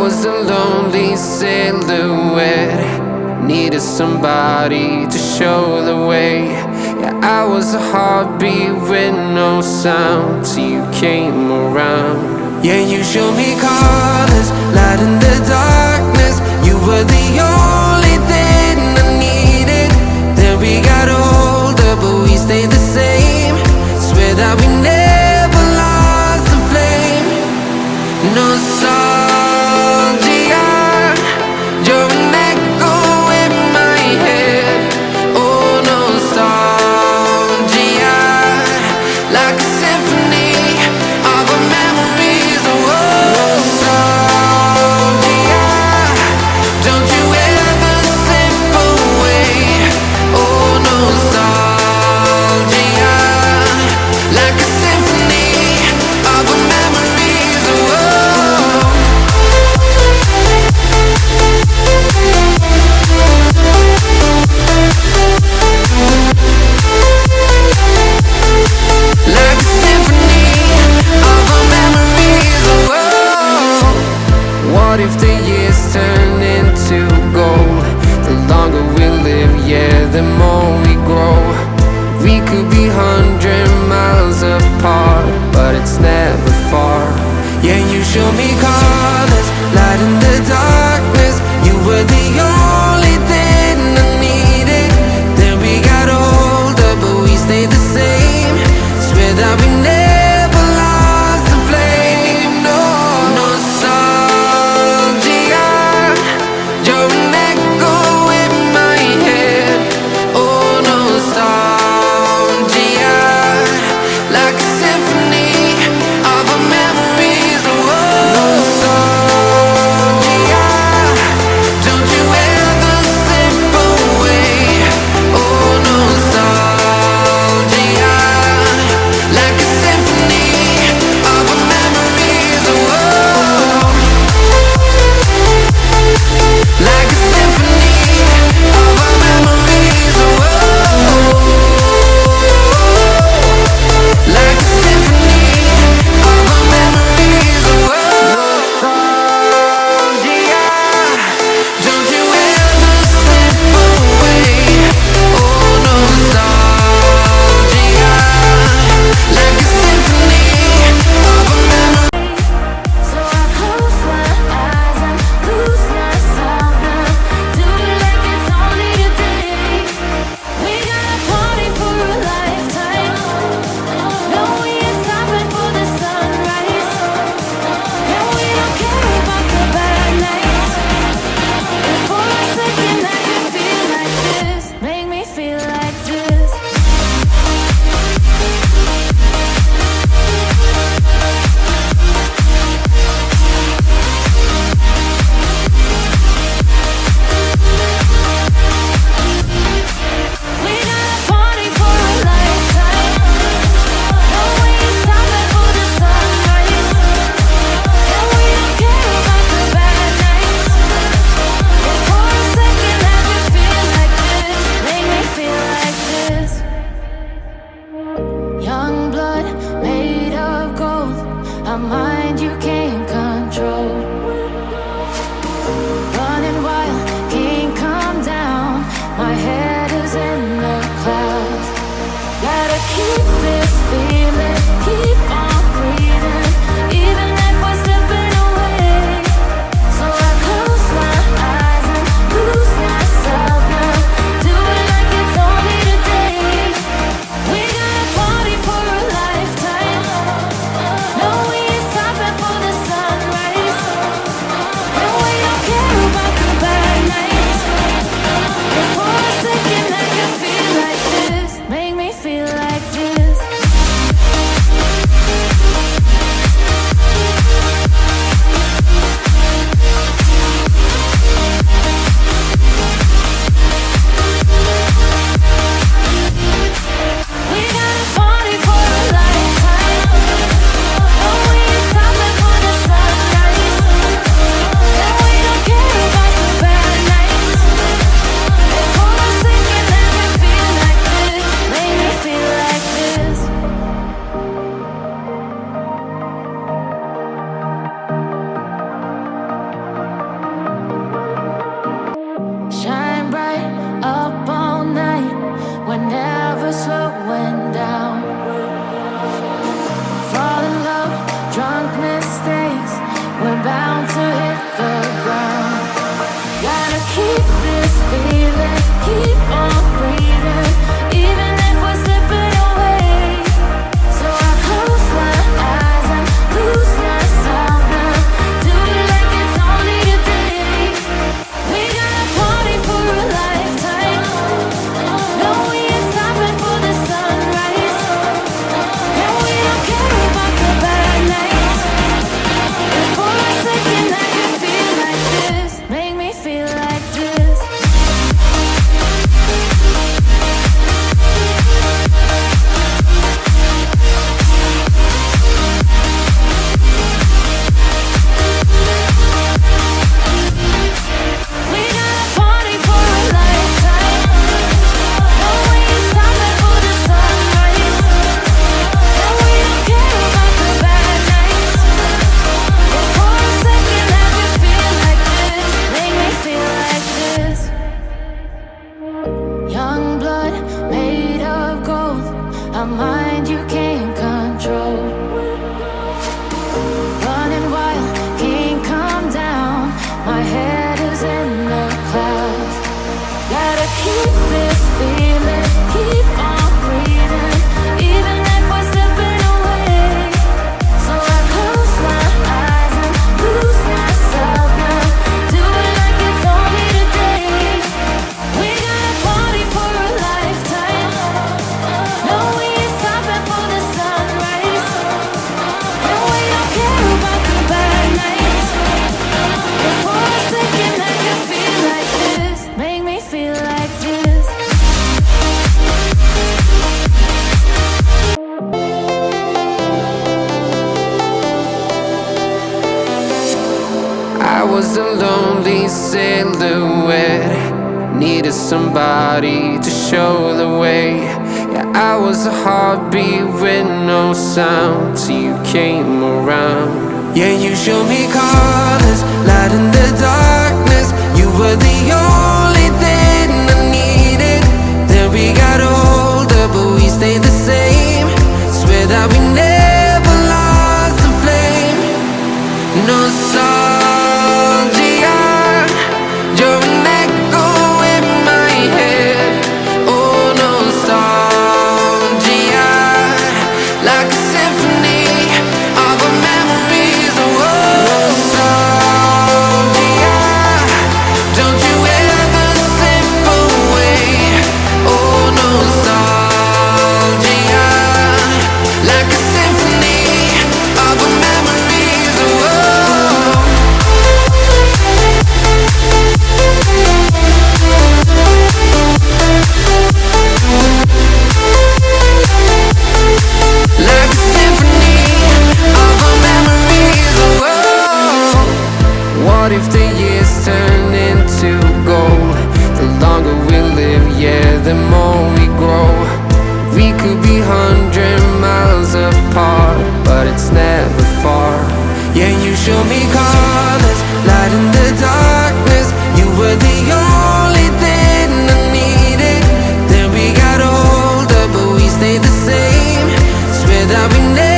was a lonely silhouette, needed somebody to show the way. Yeah, I was a heartbeat with no sound till you came around. Yeah, you showed me colors, light in the darkness. You were the only thing I needed. Then we got older, but we stayed the same. Swear that we never lost the flame. Nostalgia, you're an echo in my head. Oh, nostalgia, like a symphony of our memories. Oh, nostalgia, don't you ever slip away. Oh, nostalgia, like a symphony of our memories. Oh, like a symphony of our memories. Oh, what if the years turn into gold? The longer we live, yeah, the more we grow. We could be 100 miles apart, but it's never far. Yeah, you show me colors, light in the darkness. You were the only thing I needed. Then we got older, but we stayed the same. Swear that we never lost the flame. No, nostalgia, you're an echo in my head. Oh, nostalgia, like a symphony of our memories. Oh, nostalgia, don't you ever slip away. Oh, nostalgia, like a symphony was a lonely silhouette, needed somebody to show the way. Yeah, I was a heartbeat with no sound till you came around. Yeah, you showed me colors, light in the darkness. You were the only thing I needed. Then we got older, but we stayed the same. Swear that we never lost the flame. Nostalgia, you're an echo in my head. Oh, nostalgia, like a symphony of our memories. Oh, nostalgia, don't you ever slip away. Oh, nostalgia, like a symphony of our memories. Oh, like a symphony of our memories. Oh, what if the years turn into gold? The longer we live, yeah, the more we grow. We could be 100 miles apart, but it's never far. Yeah, you show me colors, light in the darkness. You were the only thing I needed. Then we got older, but we stayed the same. Swear that we never